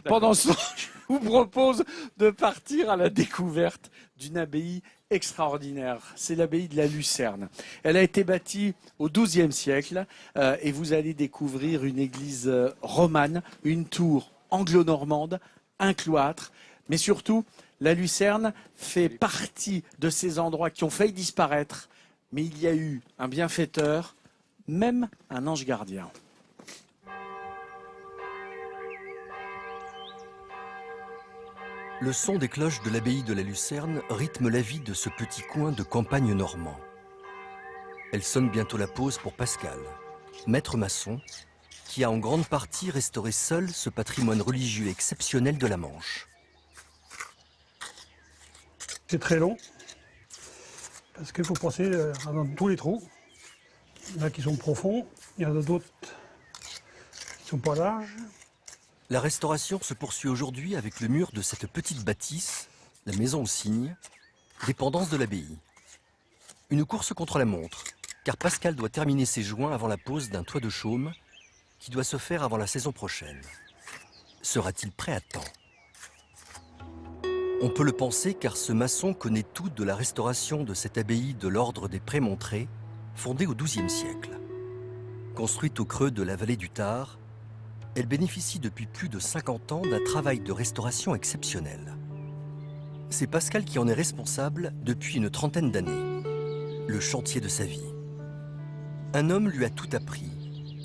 Pendant ce temps, je vous propose de partir à la découverte d'une abbaye extraordinaire. C'est l'abbaye de la Lucerne. Elle a été bâtie au XIIe siècle et vous allez découvrir une église romane, une tour anglo-normande, un cloître, mais surtout, la Lucerne fait partie de ces endroits qui ont failli disparaître, mais il y a eu un bienfaiteur, même un ange gardien. Le son des cloches de l'abbaye de la Lucerne rythme la vie de ce petit coin de campagne normand. Elle sonne bientôt la pause pour Pascal, maître maçon, qui a en grande partie restauré seul ce patrimoine religieux exceptionnel de la Manche. C'est très long, parce qu'il faut passer dans tous les trous. Il y en a qui sont profonds, il y en a d'autres qui ne sont pas larges. La restauration se poursuit aujourd'hui avec le mur de cette petite bâtisse, la maison au cygne, dépendance de l'abbaye. Une course contre la montre, car Pascal doit terminer ses joints avant la pose d'un toit de chaume qui doit se faire avant la saison prochaine. Sera-t-il prêt à temps? On peut le penser car ce maçon connaît tout de la restauration de cette abbaye de l'ordre des Prémontrés, fondée au XIIe siècle. Construite au creux de la vallée du Tard, elle bénéficie depuis plus de 50 ans d'un travail de restauration exceptionnel. C'est Pascal qui en est responsable depuis une trentaine d'années. Le chantier de sa vie. Un homme lui a tout appris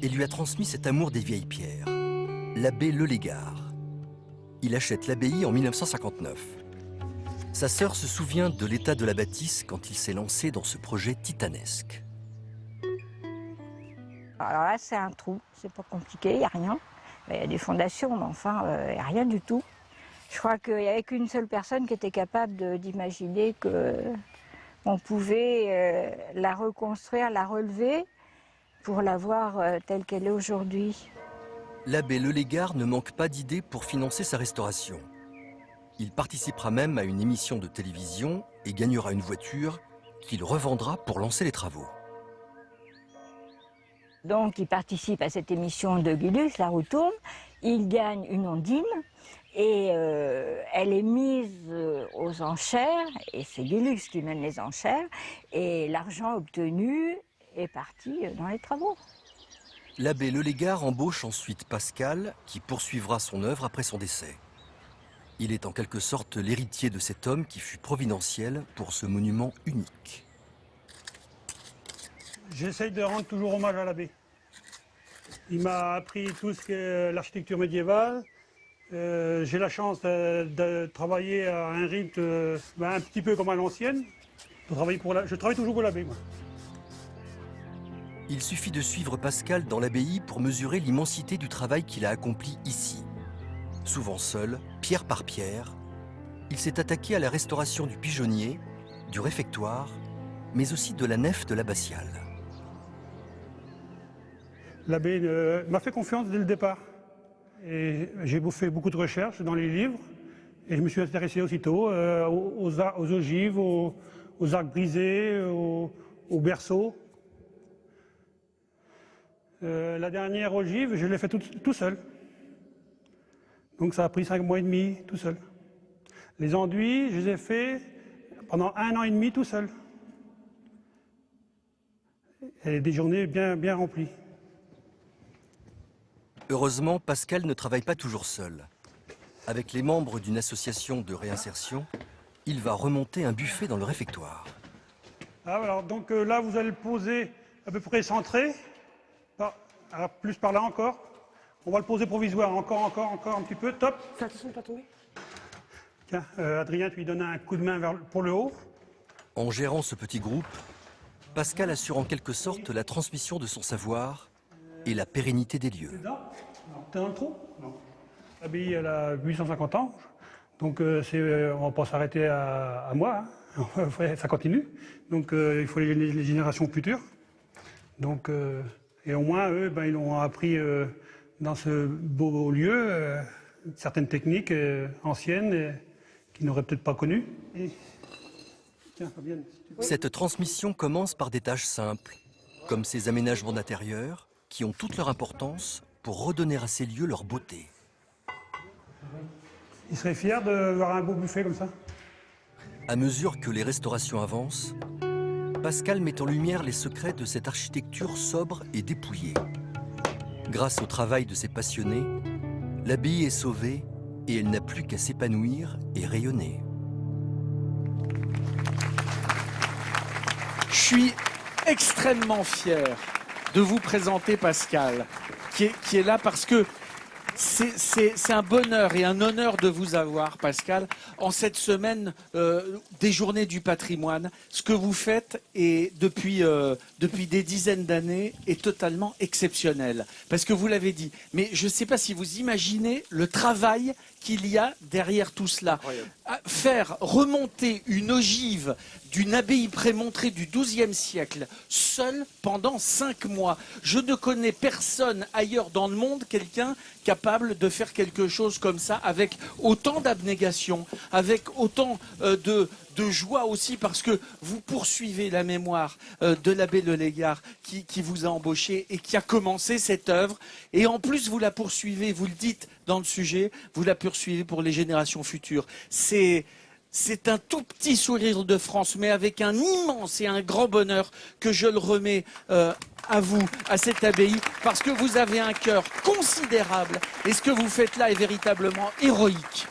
et lui a transmis cet amour des vieilles pierres, l'abbé Lelégard. Il achète l'abbaye en 1959. Sa sœur se souvient de l'état de la bâtisse quand il s'est lancé dans ce projet titanesque. Alors là, c'est un trou, c'est pas compliqué, il n'y a rien. Il y a des fondations, mais enfin, il n'y a rien du tout. Je crois qu'il n'y avait qu'une seule personne qui était capable d'imaginer qu'on pouvait la reconstruire, la relever, pour la voir telle qu'elle est aujourd'hui. L'abbé Lelégard ne manque pas d'idées pour financer sa restauration. Il participera même à une émission de télévision et gagnera une voiture qu'il revendra pour lancer les travaux. Donc il participe à cette émission de Guilux, La roue tourne, il gagne une ondine et elle est mise aux enchères, et c'est Guilux qui mène les enchères, et l'argent obtenu est parti dans les travaux. L'abbé Lelégard embauche ensuite Pascal, qui poursuivra son œuvre après son décès. Il est en quelque sorte l'héritier de cet homme qui fut providentiel pour ce monument unique. J'essaye de rendre toujours hommage à l'abbé. Il m'a appris tout ce qu'est l'architecture médiévale. J'ai la chance de travailler à un rythme un petit peu comme à l'ancienne. Je travaille toujours pour l'abbé, moi. Il suffit de suivre Pascal dans l'abbaye pour mesurer l'immensité du travail qu'il a accompli ici. Souvent seul, pierre par pierre, il s'est attaqué à la restauration du pigeonnier, du réfectoire, mais aussi de la nef de l'abbatiale. L'abbé m'a fait confiance dès le départ. J'ai fait beaucoup de recherches dans les livres et je me suis intéressé aussitôt aux ogives, aux arcs brisés, aux berceaux. La dernière ogive, je l'ai fait tout seul. Donc ça a pris 5 mois et demi tout seul. Les enduits, je les ai faits pendant 1 an et demi tout seul. Et des journées bien remplies. Heureusement, Pascal ne travaille pas toujours seul. Avec les membres d'une association de réinsertion, il va remonter un buffet dans le réfectoire. Alors, donc là, vous allez le poser à peu près centré. Alors, plus par là encore. On va le poser provisoire. Encore un petit peu. Top. Fais attention de ne pas tomber. Tiens, Adrien, tu lui donnes un coup de main pour le haut. En gérant ce petit groupe, Pascal assure en quelque sorte la transmission de son savoir et la pérennité des lieux. T'es dans le trou? Non. L'abbaye, elle a 850 ans. Donc, on ne va pas s'arrêter à moi. Hein. Ça continue. Donc, il faut les générations futures. Donc, et au moins, eux, ils ont appris dans ce beau lieu certaines techniques anciennes qu'ils n'auraient peut-être pas connues. Tiens, Fabienne, si tu veux. Cette transmission commence par des tâches simples, comme ces aménagements d'intérieur, qui ont toute leur importance pour redonner à ces lieux leur beauté. Il serait fier de voir un beau buffet comme ça. À mesure que les restaurations avancent, Pascal met en lumière les secrets de cette architecture sobre et dépouillée. Grâce au travail de ses passionnés, l'abbaye est sauvée et elle n'a plus qu'à s'épanouir et rayonner. Je suis extrêmement fier de vous présenter Pascal, qui est là parce que c'est un bonheur et un honneur de vous avoir, Pascal, en cette semaine des Journées du patrimoine. Ce que vous faites depuis des dizaines d'années est totalement exceptionnel. Parce que vous l'avez dit, mais je ne sais pas si vous imaginez le travail qu'il y a derrière tout cela. Faire remonter une ogive d'une abbaye prémontrée du XIIe siècle, seule pendant 5 mois. Je ne connais personne ailleurs dans le monde, quelqu'un capable de faire quelque chose comme ça, avec autant d'abnégation, avec autant de joie aussi, parce que vous poursuivez la mémoire de l'abbé Le Légard qui vous a embauché et qui a commencé cette œuvre. Et en plus, vous la poursuivez, vous le dites dans le sujet, vous la poursuivez pour les générations futures. C'est un tout petit sourire de France, mais avec un immense et un grand bonheur que je le remets à vous, à cette abbaye, parce que vous avez un cœur considérable et ce que vous faites là est véritablement héroïque.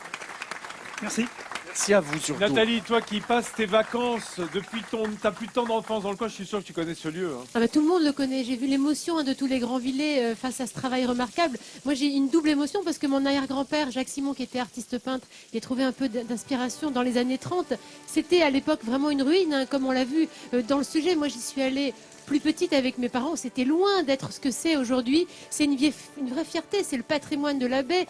Merci. Merci à vous surtout. Nathalie, toi qui passes tes vacances depuis t'as plus tant d'enfance dans le coin, je suis sûr que tu connais ce lieu. Hein. Ah bah, tout le monde le connaît. J'ai vu l'émotion de tous les grands Villers face à ce travail remarquable. Moi, j'ai une double émotion parce que mon arrière-grand-père, Jacques Simon, qui était artiste peintre, qui a trouvé un peu d'inspiration dans les années 30. C'était à l'époque vraiment une ruine, hein, comme on l'a vu dans le sujet. Moi, j'y suis allée plus petite avec mes parents. C'était loin d'être ce que c'est aujourd'hui. C'est une vraie fierté. C'est le patrimoine de l'abbaye.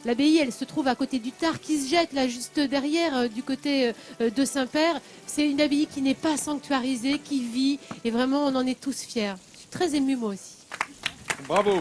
L'abbaye, elle se trouve à côté du Tard qui se jette là juste derrière du côté de Saint-Père. C'est une abbaye qui n'est pas sanctuarisée, qui vit et vraiment on en est tous fiers. Je suis très émue moi aussi. Bravo.